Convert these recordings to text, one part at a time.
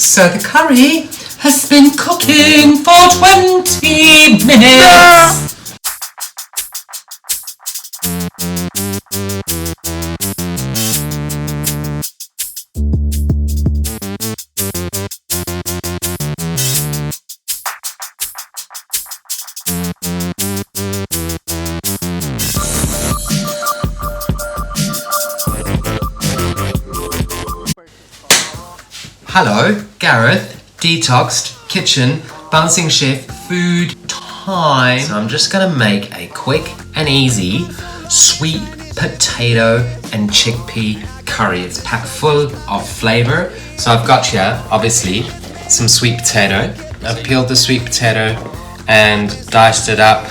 So the curry has been cooking for 20 minutes. Hello, Gareth, D-Toxd, kitchen, bouncing chef, food time. So I'm just gonna make a quick and easy sweet potato and chickpea curry. It's packed full of flavour. So I've got here, obviously, some sweet potato. I've peeled the sweet potato and diced it up.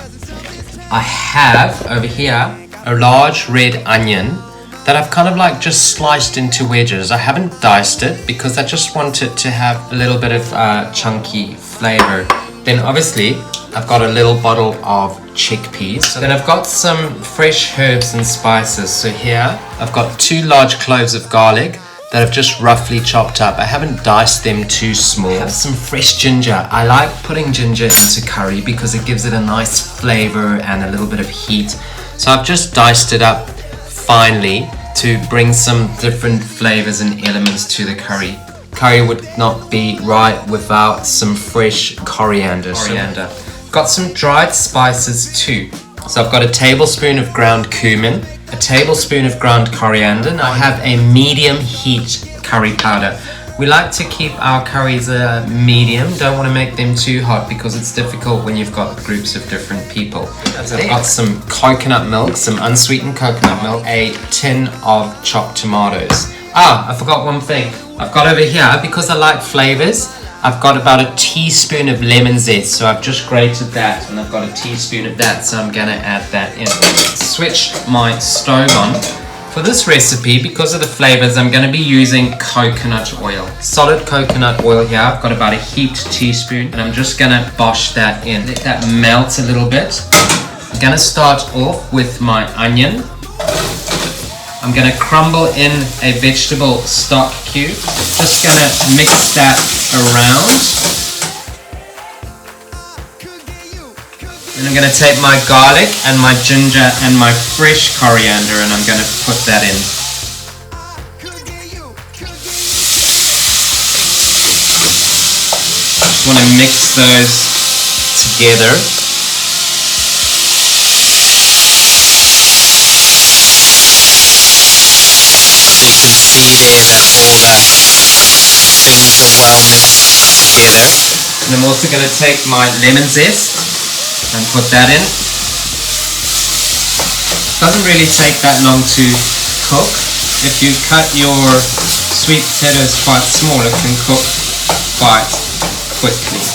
I have over here a large red onion that I've kind of like just sliced into wedges. I haven't diced it because I just want it to have a little bit of chunky flavour. Then obviously I've got a little bottle of chickpeas. Then I've got some fresh herbs and spices. So here I've got 2 large cloves of garlic that I've just roughly chopped up. I haven't diced them too small. I have some fresh ginger. I like putting ginger into curry because it gives it a nice flavour and a little bit of heat. So I've just diced it up finely to bring some different flavors and elements to the curry. Curry would not be right without some fresh coriander. Got some dried spices too. So I've got a tablespoon of ground cumin, a tablespoon of ground coriander, and I have a medium heat curry powder. We like to keep our curries medium, don't want to make them too hot because it's difficult when you've got groups of different people. So I've got some coconut milk, some unsweetened coconut milk, a tin of chopped tomatoes. I forgot one thing. I've got over here, because I like flavours, I've got about a teaspoon of lemon zest. So I've just grated that and I've got a teaspoon of that, so I'm gonna add that in. Switch my stove on. For this recipe, because of the flavors, I'm going to be using coconut oil. Solid coconut oil here. I've got about a heaped teaspoon and I'm just going to bosh that in. Let that melt a little bit. I'm going to start off with my onion. I'm going to crumble in a vegetable stock cube. Just going to mix that around. And I'm going to take my garlic and my ginger and my fresh coriander and I'm going to put that in. Just want to mix those together. So you can see there that all the things are well mixed together. And I'm also going to take my lemon zest and put that in. Doesn't really take that long to cook. If you cut your sweet potatoes quite small, it can cook quite quickly.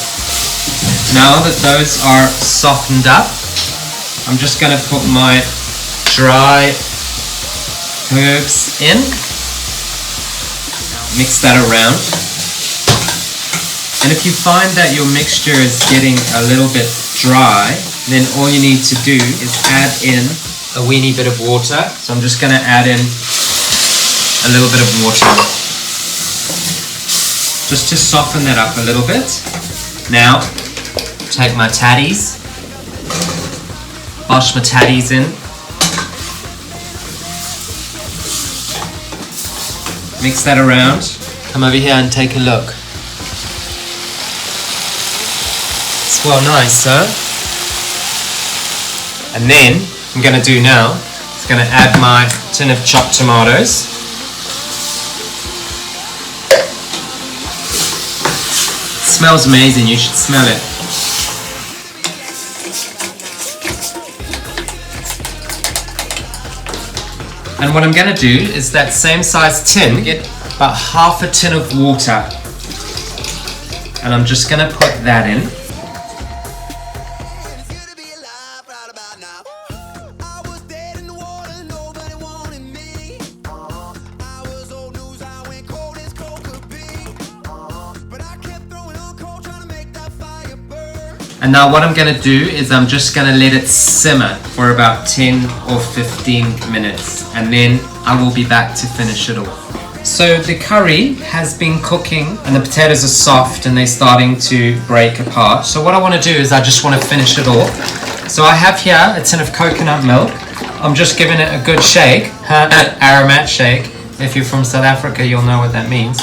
Now that those are softened up, I'm just going to put my dry herbs in. Mix that around. And if you find that your mixture is getting a little bit dry, then all you need to do is add in a weeny bit of water. So I'm just going to add in a little bit of water just to soften that up a little bit. Now, take my tatties, wash my tatties in, mix that around. Come over here and take a look. Well, nice, huh? And then I'm going to do now is going to add my tin of chopped tomatoes. It smells amazing, you should smell it. And what I'm going to do is that same size tin, get about half a tin of water. And I'm just going to put that in. And now what I'm going to do is I'm just going to let it simmer for about 10 or 15 minutes and then I will be back to finish it off. So the curry has been cooking and the potatoes are soft and they're starting to break apart. So what I want to do is I just want to finish it off. So I have here a tin of coconut milk. I'm just giving it a good shake, aromat shake. If you're from South Africa, you'll know what that means.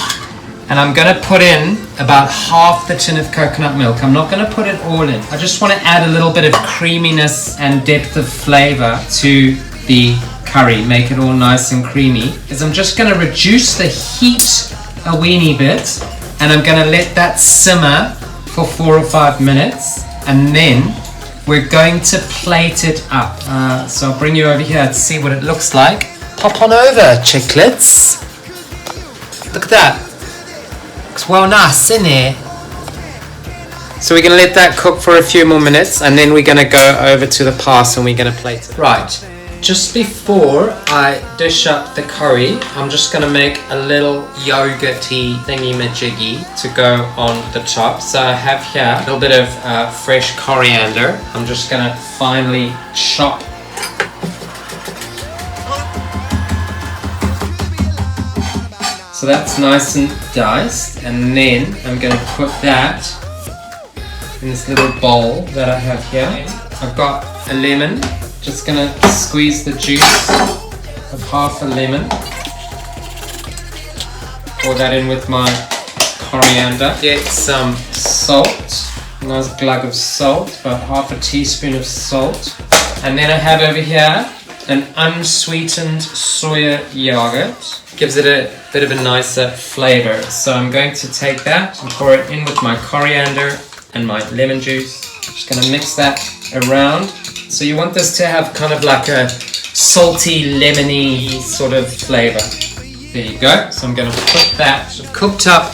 And I'm going to put in about half the tin of coconut milk. I'm not going to put it all in. I just want to add a little bit of creaminess and depth of flavor to the curry, make it all nice and creamy. Is I'm just going to reduce the heat a weeny bit, and I'm going to let that simmer for 4 or 5 minutes, and then we're going to plate it up. So I'll bring you over here to see what it looks like. Pop on over, chicklets. Look at that. Looks well nice, isn't it? So we're going to let that cook for a few more minutes, and then we're going to go over to the pasta and we're going to plate it. Right, just before I dish up the curry, I'm just going to make a little yogurty thingy-majiggy to go on the top. So I have here a little bit of fresh coriander. I'm just going to finely chop. So that's nice and diced, and then I'm going to put that in this little bowl that I have here. I've got a lemon, just going to squeeze the juice of half a lemon. Pour that in with my coriander. Get some salt, a nice glug of salt, about half a teaspoon of salt. And then I have over here an unsweetened soya yogurt. Gives it a bit of a nicer flavor. So I'm going to take that and pour it in with my coriander and my lemon juice. Just going to mix that around. So you want this to have kind of like a salty, lemony sort of flavor. There you go. So I'm going to put that. I've cooked up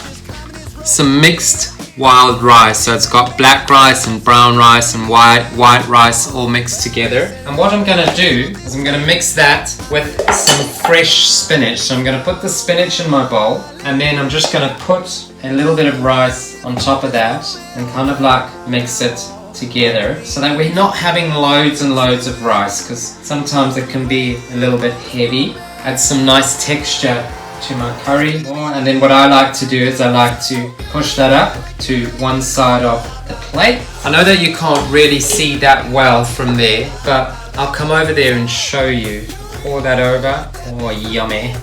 some mixed wild rice. So it's got black rice and brown rice and white rice all mixed together. And what I'm going to do is I'm going to mix that with some fresh spinach. So I'm going to put the spinach in my bowl, and then I'm just going to put a little bit of rice on top of that and kind of like mix it together so that we're not having loads and loads of rice, because sometimes it can be a little bit heavy. Add some nice texture to my curry. And then what I like to do is I like to push that up to one side of the plate. I know that you can't really see that well from there, but I'll come over there and show you. Pour that over. Oh, yummy.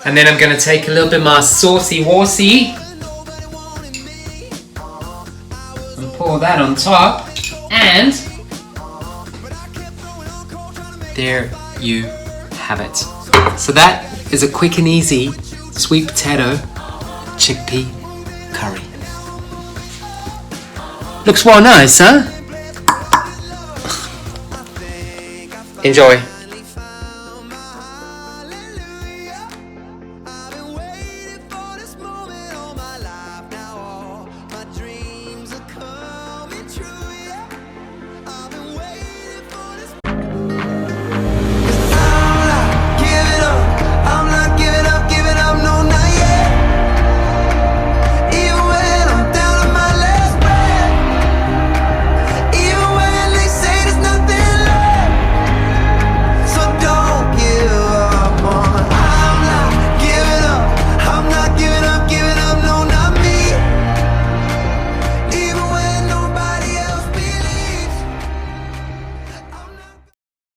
And then I'm going to take a little bit of my saucy worsey and pour that on top, and there you have it. So that is a quick and easy sweet potato chickpea curry. Looks well nice, huh? Enjoy.